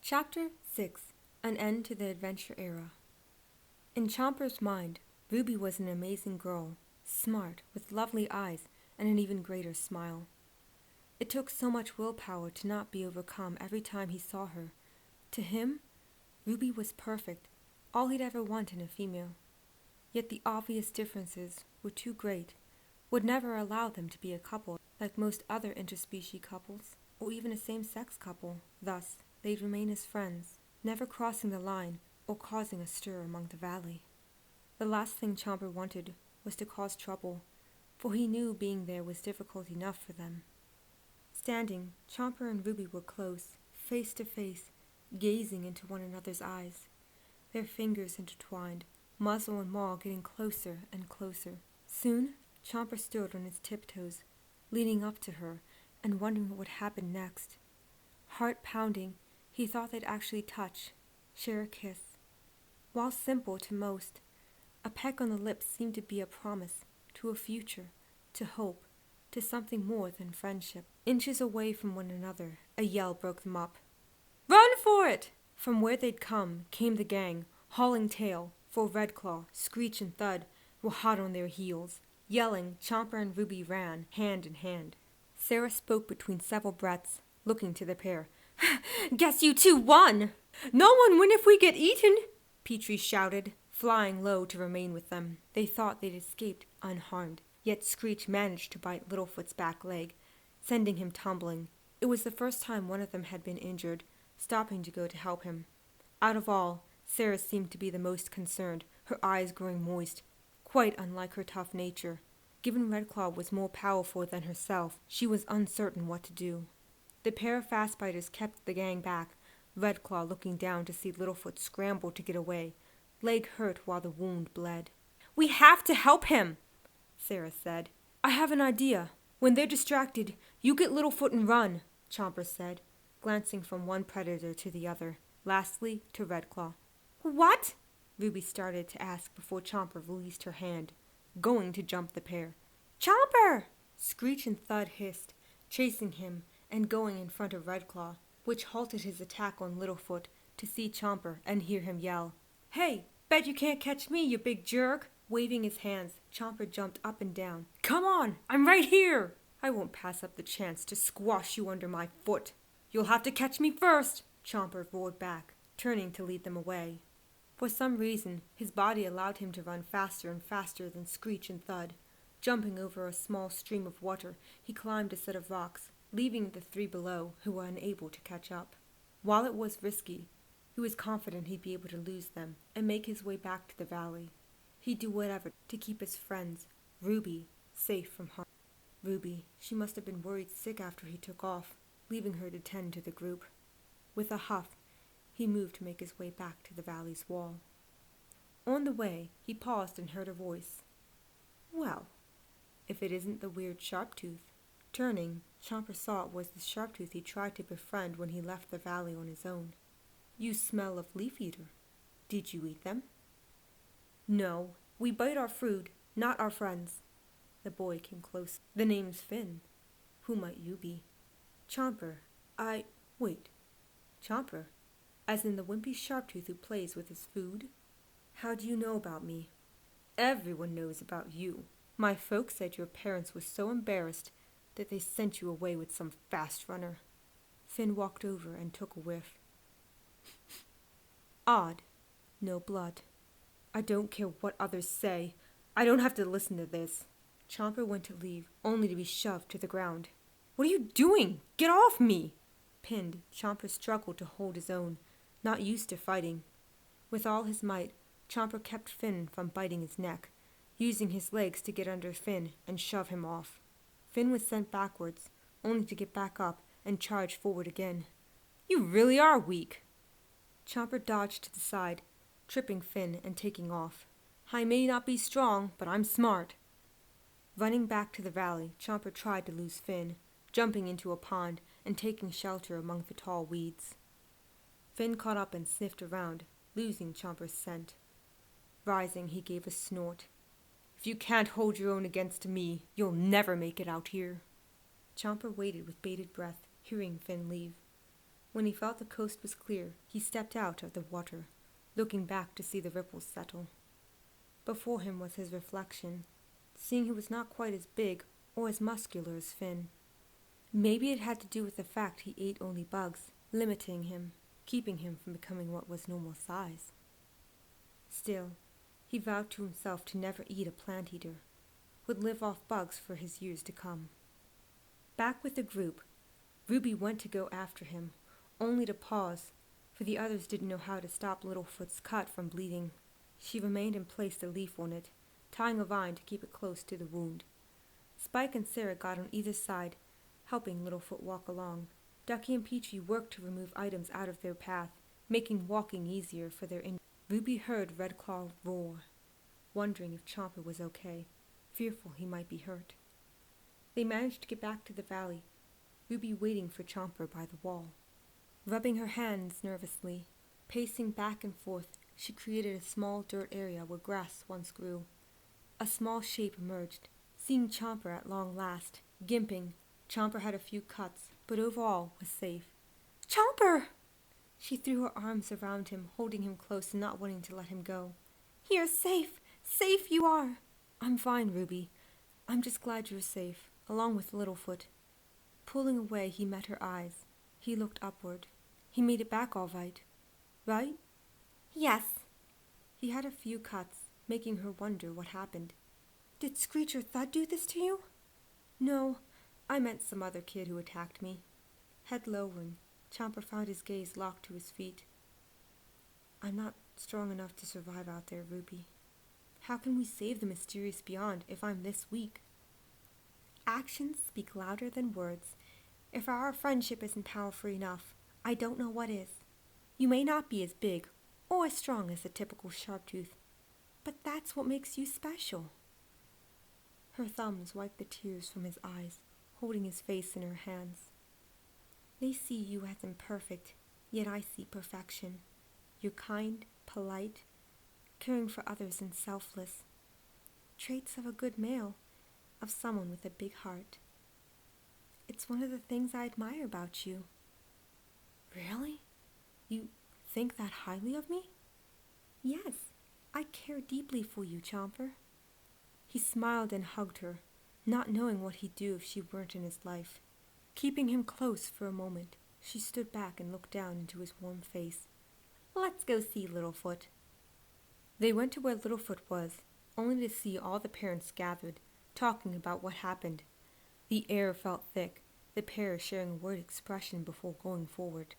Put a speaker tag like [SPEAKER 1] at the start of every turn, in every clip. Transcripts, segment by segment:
[SPEAKER 1] Chapter 6. An End to the Adventure Era. In Chomper's mind, Ruby was an amazing girl, smart, with lovely eyes and an even greater smile. It took so much willpower to not be overcome every time he saw her. To him, Ruby was perfect, all he'd ever want in a female. Yet the obvious differences were too great, would never allow them to be a couple like most other interspecies couples, or even a same-sex couple. Thus, they'd remain as friends, never crossing the line or causing a stir among the valley. The last thing Chomper wanted was to cause trouble, for he knew being there was difficult enough for them. Standing, Chomper and Ruby were close, face to face, gazing into one another's eyes. Their fingers intertwined, muzzle and maw getting closer and closer. Soon, Chomper stood on his tiptoes, leaning up to her and wondering what would happen next. Heart pounding, he thought they'd actually touch, share a kiss. While simple to most, a peck on the lips seemed to be a promise to a future, to hope, to something more than friendship. Inches away from one another, a yell broke them up. "Run for it!" From where they'd come came the gang, hauling tail, for Redclaw, Screech, and Thud were hot on their heels. Yelling, Chomper and Ruby ran, hand in hand. Sarah spoke between several breaths, looking to the pair. "Guess you two won!" "No one win if we get eaten!" Petrie shouted, flying low to remain with them. They thought they'd escaped unharmed, yet Screech managed to bite Littlefoot's back leg, sending him tumbling. It was the first time one of them had been injured, stopping to go to help him. Out of all, Sarah seemed to be the most concerned, her eyes growing moist, quite unlike her tough nature. Given Redclaw was more powerful than herself, she was uncertain what to do. The pair of fast-biters kept the gang back, Redclaw looking down to see Littlefoot scramble to get away, leg hurt while the wound bled. "We have to help him," Sarah said. "I have an idea. When they're distracted, you get Littlefoot and run," Chomper said, glancing from one predator to the other, lastly to Redclaw. "What?" Ruby started to ask before Chomper released her hand, going to jump the pair. "Chomper!" Screech and Thud hissed, chasing him and going in front of Redclaw, which halted his attack on Littlefoot to see Chomper and hear him yell, "Hey, bet you can't catch me, you big jerk!" Waving his hands, Chomper jumped up and down. "Come on, I'm right here! I won't pass up the chance to squash you under my foot. You'll have to catch me first!" Chomper roared back, turning to lead them away. For some reason, his body allowed him to run faster and faster than Screech and Thud. Jumping over a small stream of water, he climbed a set of rocks, leaving the three below, who were unable to catch up. While it was risky, he was confident he'd be able to lose them and make his way back to the valley. He'd do whatever to keep his friends, Ruby, safe from harm. Ruby, she must have been worried sick after he took off, leaving her to tend to the group. With a huff, he moved to make his way back to the valley's wall. On the way, he paused and heard a voice. "Well, if it isn't the weird Sharptooth." Turning, Chomper saw it was the Sharptooth he tried to befriend when he left the valley on his own. "You smell of leaf eater. Did you eat them?" "No, we bite our food, not our friends." The boy came close. "The name's Finn. Who might you be?" "Chomper. Wait. Chomper? As in the wimpy Sharptooth who plays with his food? How do you know about me?" "Everyone knows about you. My folks said your parents were so embarrassed that they sent you away with some fast runner." Finn walked over and took a whiff. "Odd. No blood. I don't care what others say. I don't have to listen to this." Chomper went to leave, only to be shoved to the ground. "What are you doing? Get off me!" Pinned, Chomper struggled to hold his own, not used to fighting. With all his might, Chomper kept Finn from biting his neck, using his legs to get under Finn and shove him off. Finn was sent backwards, only to get back up and charge forward again. "You really are weak." Chomper dodged to the side, tripping Finn and taking off. "I may not be strong, but I'm smart." Running back to the valley, Chomper tried to lose Finn, jumping into a pond and taking shelter among the tall weeds. Finn caught up and sniffed around, losing Chomper's scent. Rising, he gave a snort. "If you can't hold your own against me, you'll never make it out here." Chomper waited with bated breath, hearing Finn leave. When he felt the coast was clear, he stepped out of the water, looking back to see the ripples settle. Before him was his reflection, seeing he was not quite as big or as muscular as Finn. Maybe it had to do with the fact he ate only bugs, limiting him, keeping him from becoming what was normal size. Still, he vowed to himself to never eat a plant eater, would live off bugs for his years to come. Back with the group, Ruby went to go after him, only to pause, for the others didn't know how to stop Littlefoot's cut from bleeding. She remained and placed a leaf on it, tying a vine to keep it close to the wound. Spike and Sarah got on either side, helping Littlefoot walk along. Ducky and Petrie worked to remove items out of their path, making walking easier for their injured. Ruby heard Redclaw roar, wondering if Chomper was okay, fearful he might be hurt. They managed to get back to the valley, Ruby waiting for Chomper by the wall. Rubbing her hands nervously, pacing back and forth, she created a small dirt area where grass once grew. A small shape emerged, seeing Chomper at long last. Gimping, Chomper had a few cuts, but overall was safe. Chomper! She threw her arms around him, holding him close and not wanting to let him go. You're safe! Safe you are! I'm fine, Ruby. I'm just glad you're safe, along with Littlefoot. Pulling away, he met her eyes. He looked upward. He made it back all right. Right? Yes. He had a few cuts, making her wonder what happened. Did Screech or Thud do this to you? No, I meant some other kid who attacked me. Head lowering, Chomper found his gaze locked to his feet. I'm not strong enough to survive out there, Ruby. How can we save the mysterious beyond if I'm this weak? Actions speak louder than words. If our friendship isn't powerful enough, I don't know what is. You may not be as big or as strong as a typical Sharptooth, but that's what makes you special. Her thumbs wiped the tears from his eyes, holding his face in her hands. They see you as imperfect, yet I see perfection. You're kind, polite, caring for others and selfless. Traits of a good male, of someone with a big heart. It's one of the things I admire about you. Really? You think that highly of me? Yes, I care deeply for you, Chomper. He smiled and hugged her, not knowing what he'd do if she weren't in his life. Keeping him close for a moment, she stood back and looked down into his warm face. Let's go see Littlefoot. They went to where Littlefoot was, only to see all the parents gathered, talking about what happened. The air felt thick, the pair sharing a word expression before going forward.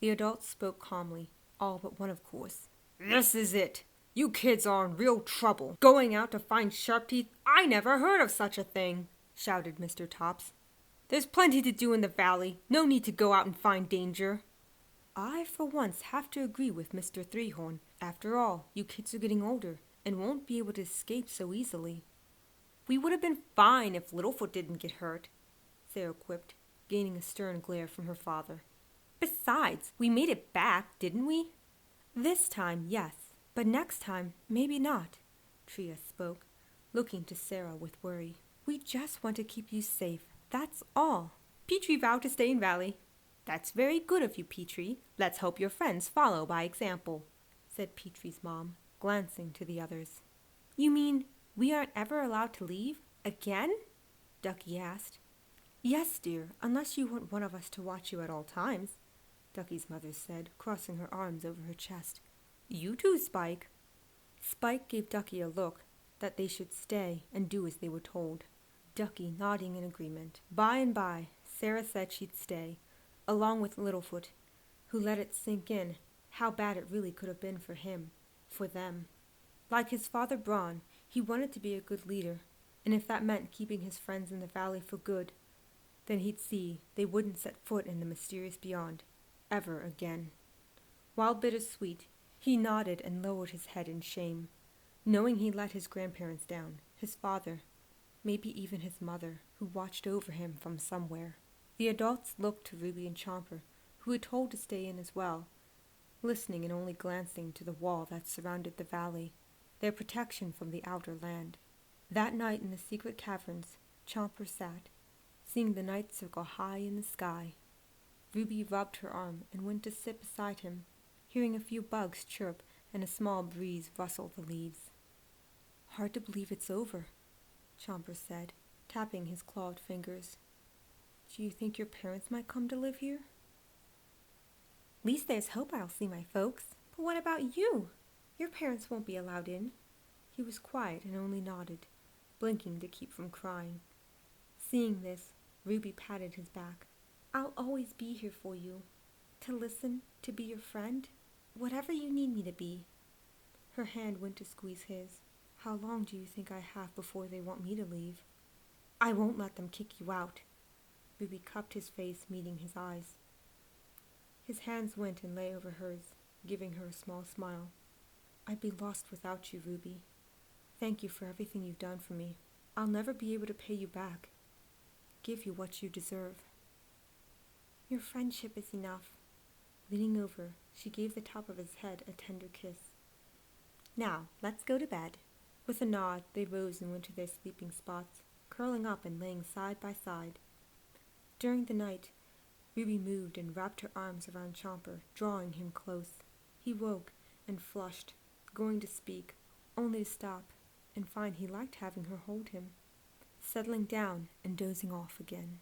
[SPEAKER 1] The adults spoke calmly, all but one of course. This is it! You kids are in real trouble. Going out to find Sharptooth? I never heard of such a thing, shouted Mr. Tops. There's plenty to do in the valley. No need to go out and find danger. I, for once, have to agree with Mr. Threehorn. After all, you kids are getting older and won't be able to escape so easily. We would have been fine if Littlefoot didn't get hurt, Sarah quipped, gaining a stern glare from her father. Besides, we made it back, didn't we? This time, yes, but next time, maybe not, Tria spoke, looking to Sarah with worry. We just want to keep you safe, that's all. Petrie vowed to stay in Valley. That's very good of you, Petrie. Let's hope your friends follow by example, said Petrie's mom, glancing to the others. You mean we aren't ever allowed to leave? Again? Ducky asked. Yes, dear, unless you want one of us to watch you at all times, Ducky's mother said, crossing her arms over her chest. You too, Spike. Spike gave Ducky a look that they should stay and do as they were told. Ducky nodding in agreement. By and by, Sarah said she'd stay, along with Littlefoot, who let it sink in how bad it really could have been for him, for them. Like his father Braun, he wanted to be a good leader, and if that meant keeping his friends in the valley for good, then he'd see they wouldn't set foot in the mysterious beyond, ever again. While bittersweet, he nodded and lowered his head in shame, knowing he let his grandparents down, his father, maybe even his mother, who watched over him from somewhere. The adults looked to Ruby and Chomper, who had told to stay in as well, listening and only glancing to the wall that surrounded the valley, their protection from the outer land. That night in the secret caverns, Chomper sat, seeing the night circle high in the sky. Ruby rubbed her arm and went to sit beside him, hearing a few bugs chirp and a small breeze rustle the leaves. "Hard to believe it's over," Chomper said, tapping his clawed fingers. "Do you think your parents might come to live here?" "Least there's hope I'll see my folks. But what about you? Your parents won't be allowed in." He was quiet and only nodded, blinking to keep from crying. Seeing this, Ruby patted his back. "I'll always be here for you. To listen, to be your friend, whatever you need me to be." Her hand went to squeeze his. "How long do you think I have before they want me to leave?" "I won't let them kick you out." Ruby cupped his face, meeting his eyes. His hands went and lay over hers, giving her a small smile. "I'd be lost without you, Ruby. Thank you for everything you've done for me. I'll never be able to pay you back. Give you what you deserve." "Your friendship is enough." Leaning over, she gave the top of his head a tender kiss. "Now, let's go to bed." With a nod, they rose and went to their sleeping spots, curling up and laying side by side. During the night, Ruby moved and wrapped her arms around Chomper, drawing him close. He woke and flushed, going to speak, only to stop and find he liked having her hold him, settling down and dozing off again.